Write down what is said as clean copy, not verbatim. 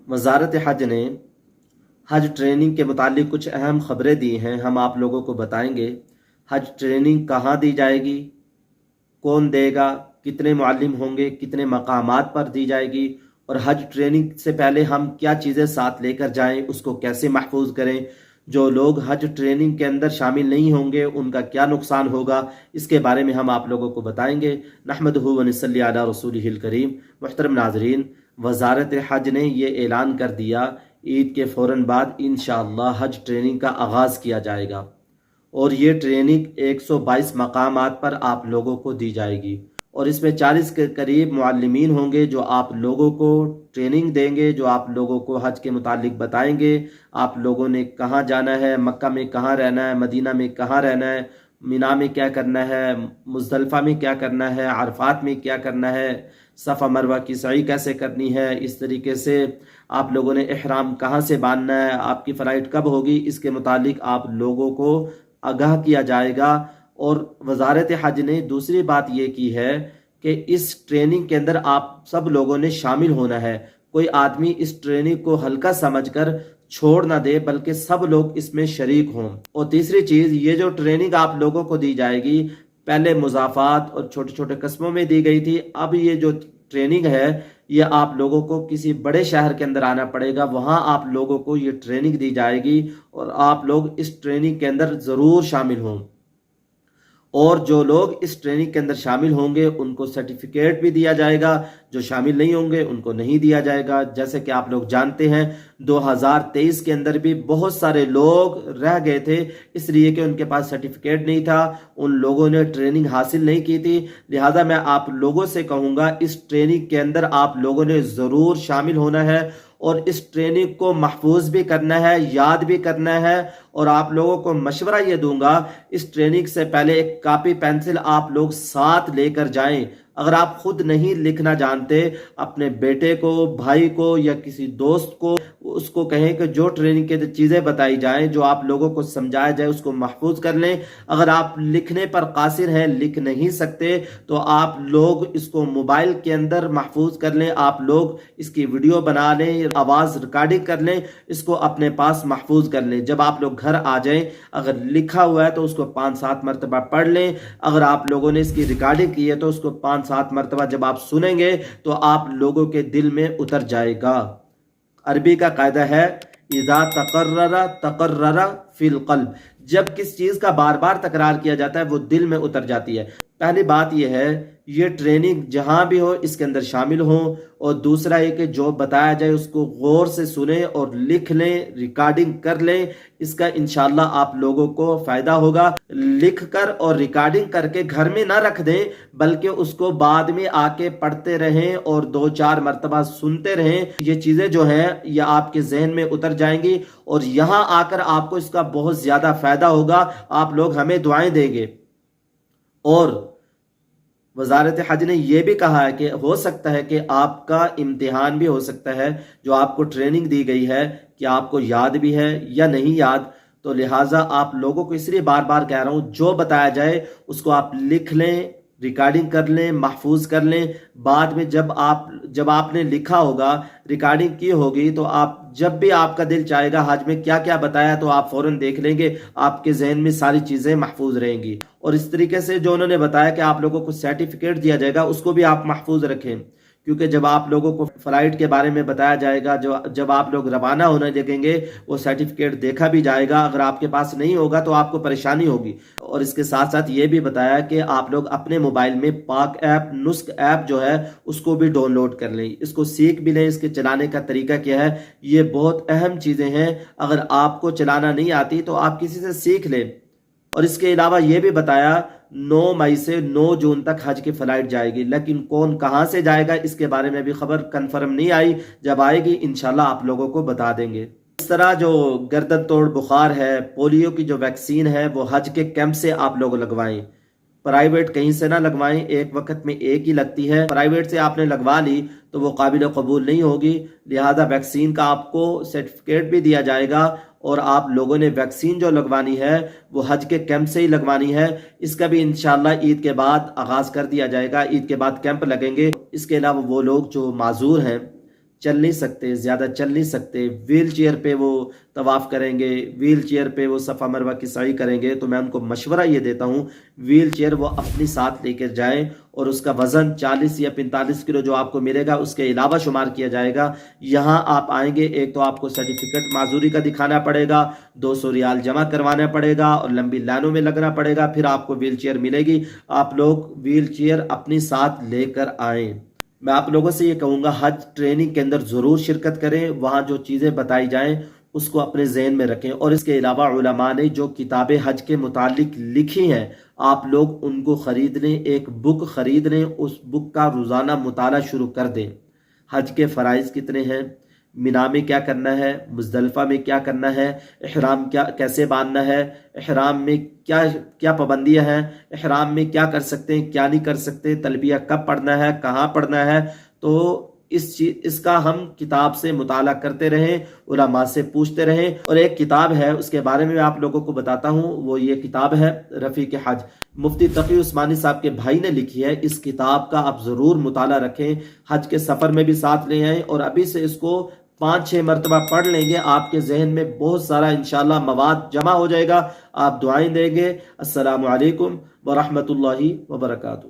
वजारत हज ने हज ट्रेनिंग के मुतालिक कुछ अहम खबरें दी हैं, हम आप लोगों को बताएंगे। हज ट्रेनिंग कहाँ दी जाएगी, कौन देगा, कितने मुअल्लिम होंगे, कितने मकामात पर दी जाएगी, और हज ट्रेनिंग से पहले हम क्या चीज़ें साथ लेकर जाएं, उसको कैसे महफूज करें। जो लोग हज ट्रेनिंग के अंदर शामिल नहीं होंगे उनका क्या नुकसान होगा, इसके बारे में हम आप लोगों को बताएंगे। नहमदुहु व नसल्ली अला रसूलिहिल करीम। मुहतरम नाज़रीन, वजारत हज ने ये ऐलान कर दिया ईद के फ़ौरन बाद इंशाअल्लाह हज ट्रेनिंग का आगाज़ किया जाएगा, और ये ट्रेनिंग 122 मकामात पर आप लोगों को दी जाएगी, और इसमें 40 के करीब मुअल्लिमीन होंगे जो आप लोगों को ट्रेनिंग देंगे, जो आप लोगों को हज के मुतालिक बताएंगे। आप लोगों ने कहाँ जाना है, मक्का में कहाँ रहना है, मदीना में कहाँ रहना है, मिना में क्या करना है, मुज़दलिफ़ा में क्या करना है, अरफात में क्या करना है, सफ़ा मरवा की सई कैसे करनी है, इस तरीके से आप लोगों ने इहराम कहाँ से बांधना है, आपकी फ़लाइट कब होगी, इसके मुतालिक आप लोगों को आगाह किया जाएगा। और वजारत हज ने दूसरी बात ये की है कि इस ट्रेनिंग के अंदर आप सब लोगों ने शामिल होना है। कोई आदमी इस ट्रेनिंग को हल्का समझकर छोड़ ना दे, बल्कि सब लोग इसमें शरीक हों। और तीसरी चीज़, ये जो ट्रेनिंग आप लोगों को दी जाएगी, पहले मुज़ाफ़ात और छोटे छोटे कस्बों में दी गई थी, अब ये जो ट्रेनिंग है ये आप लोगों को किसी बड़े शहर के अंदर आना पड़ेगा, वहाँ आप लोगों को ये ट्रेनिंग दी जाएगी, और आप लोग इस ट्रेनिंग के अंदर ज़रूर शामिल हों। और जो लोग इस ट्रेनिंग के अंदर शामिल होंगे उनको सर्टिफिकेट भी दिया जाएगा, जो शामिल नहीं होंगे उनको नहीं दिया जाएगा। जैसे कि आप लोग जानते हैं 2023 के अंदर भी बहुत सारे लोग रह गए थे, इसलिए कि उनके पास सर्टिफिकेट नहीं था, उन लोगों ने ट्रेनिंग हासिल नहीं की थी। लिहाजा मैं आप लोगों से कहूँगा इस ट्रेनिंग के अंदर आप लोगों ने ज़रूर शामिल होना है, और इस ट्रेनिंग को महफूज भी करना है, याद भी करना है। और आप लोगों को मशवरा ये दूंगा, इस ट्रेनिंग से पहले एक कापी पेंसिल आप लोग साथ लेकर जाएं। अगर आप खुद नहीं लिखना जानते, अपने बेटे को, भाई को या किसी दोस्त को उसको कहें कि जो ट्रेनिंग के चीज़ें बताई जाएं, जो आप लोगों को समझाया जाए, उसको महफूज कर लें। अगर आप लिखने पर कासिर हैं, लिख नहीं सकते, तो आप लोग इसको मोबाइल के अंदर महफूज कर लें, आप लोग इसकी वीडियो बना लें, आवाज़ रिकॉर्डिंग कर लें, इसको अपने पास महफूज कर लें। जब आप लोग घर आ जाएं, अगर लिखा हुआ है तो उसको 5-7 मरतबा पढ़ लें। अगर आप लोगों ने इसकी रिकॉर्डिंग की है तो उसको 5-7 मरतबा जब आप सुनेंगे तो आप लोगों के दिल में उतर जाएगा। अरबी का कायदा है, इज़ा तकर्ररा तकर्ररा फिल क़ल्ब। जब किस चीज़ का बार बार तकरार किया जाता है वो दिल में उतर जाती है। पहली बात यह है, ये ट्रेनिंग जहां भी हो इसके अंदर शामिल हो, और दूसरा ये कि जो बताया जाए उसको गौर से सुने और लिख लें, रिकॉर्डिंग कर लें। इसका इंशाल्लाह आप लोगों को फायदा होगा। लिख कर और रिकॉर्डिंग करके घर में ना रख दें, बल्कि उसको बाद में आके पढ़ते रहें और 2-4 मरतबा सुनते रहें। ये चीजें जो हैं ये आपके जहन में उतर जाएंगी, और यहां आकर आपको इसका बहुत ज्यादा फायदा होगा। आप लोग हमें दुआएं देंगे। और वजारत हज ने यह भी कहा है कि हो सकता है कि आपका इम्तिहान भी हो सकता है, जो आपको ट्रेनिंग दी गई है कि आपको याद भी है या नहीं याद। तो लिहाजा आप लोगों को इसलिए बार बार कह रहा हूं, जो बताया जाए उसको आप लिख लें, रिकॉर्डिंग कर लें, महफूज कर लें। बाद में जब आपने लिखा होगा, रिकॉर्डिंग की होगी, तो आप जब भी आपका दिल चाहेगा हज में क्या क्या बताया तो आप फौरन देख लेंगे, आपके जहन में सारी चीज़ें महफूज रहेंगी। और इस तरीके से जो उन्होंने बताया कि आप लोगों को सर्टिफिकेट दिया जाएगा, उसको भी आप महफूज रखें, क्योंकि जब आप लोगों को फ्लाइट के बारे में बताया जाएगा, जब आप लोग रवाना होने लगेंगे, वो सर्टिफिकेट देखा भी जाएगा। अगर आपके पास नहीं होगा तो आपको परेशानी होगी। और इसके साथ साथ ये भी बताया कि आप लोग अपने मोबाइल में पाक ऐप, नुस्क ऐप जो है उसको भी डाउनलोड कर लें, इसको सीख भी लें। इसके चलाने का तरीका क्या है, ये बहुत अहम चीज़ें हैं। अगर आपको चलाना नहीं आती तो आप किसी से सीख लें। और इसके अलावा ये भी बताया 9 मई से 9 जून तक हज की फ्लाइट जाएगी, लेकिन कौन कहां से जाएगा इसके बारे में भी खबर कंफर्म नहीं आई। जब आएगी इंशाल्लाह आप लोगों को बता देंगे। इस तरह जो गर्दन तोड़ बुखार है, पोलियो की जो वैक्सीन है, वो हज के कैंप से आप लोग लगवाएं। प्राइवेट कहीं से ना लगवाएं, एक वक्त में एक ही लगती है। प्राइवेट से आपने लगवा ली तो वो काबिल कबूल नहीं होगी। लिहाजा वैक्सीन का आपको सर्टिफिकेट भी दिया जाएगा, और आप लोगों ने वैक्सीन जो लगवानी है वो हज के कैंप से ही लगवानी है। इसका भी इंशाल्लाह ईद के बाद आगाज़ कर दिया जाएगा, ईद के बाद कैंप लगेंगे। इसके अलावा वो लोग जो माजूर हैं, چل نہیں سکتے، زیادہ چل نہیں سکتے، ویل چیئر پہ وہ طواف کریں گے، ویل چیئر پہ وہ صفا مروہ کی سعی کریں گے، تو میں ان کو مشورہ یہ دیتا ہوں ویل چیئر وہ اپنی ساتھ لے کر جائیں، اور اس کا وزن 40 یا 45 کلو جو آپ کو ملے گا اس کے علاوہ شمار کیا جائے گا۔ یہاں آپ آئیں گے، ایک تو آپ کو سرٹیفکیٹ معذوری کا دکھانا پڑے گا، 200 ریال جمع کروانا پڑے گا اور لمبی لائنوں میں لگنا پڑے گا، پھر آپ کو ویل چیئر ملے گی۔ آپ لوگ ویل چیئر اپنی ساتھ لے کر آئیں۔ میں آپ لوگوں سے یہ کہوں گا حج ٹریننگ کے اندر ضرور شرکت کریں، وہاں جو چیزیں بتائی جائیں اس کو اپنے ذہن میں رکھیں، اور اس کے علاوہ علماء نے جو کتابیں حج کے متعلق لکھی ہیں آپ لوگ ان کو خرید لیں، ایک بک خرید لیں، اس بک کا روزانہ مطالعہ شروع کر دیں۔ حج کے فرائض کتنے ہیں، مینا میں کیا کرنا ہے، مزدلفہ میں کیا کرنا ہے، احرام کیسے باندھنا ہے، احرام میں کیا پابندیاں ہیں، احرام میں کیا کر سکتے ہیں کیا نہیں کر سکتے، تلبیہ کب پڑھنا ہے، کہاں پڑھنا ہے، تو اس کا ہم کتاب سے مطالعہ کرتے رہیں، علماء سے پوچھتے رہیں۔ اور ایک کتاب ہے اس کے بارے میں آپ لوگوں کو بتاتا ہوں، وہ یہ کتاب ہے رفیق حج، مفتی تقی عثمانی صاحب کے بھائی نے لکھی ہے۔ اس کتاب کا آپ ضرور مطالعہ رکھیں، حج کے سفر میں بھی ساتھ لے آئیں، اور ابھی سے اس کو 5-6 مرتبہ پڑھ لیں گے، آپ کے ذہن میں بہت سارا انشاءاللہ مواد جمع ہو جائے گا، آپ دعائیں دیں گے۔ السلام علیکم ورحمۃ اللہ وبرکاتہ۔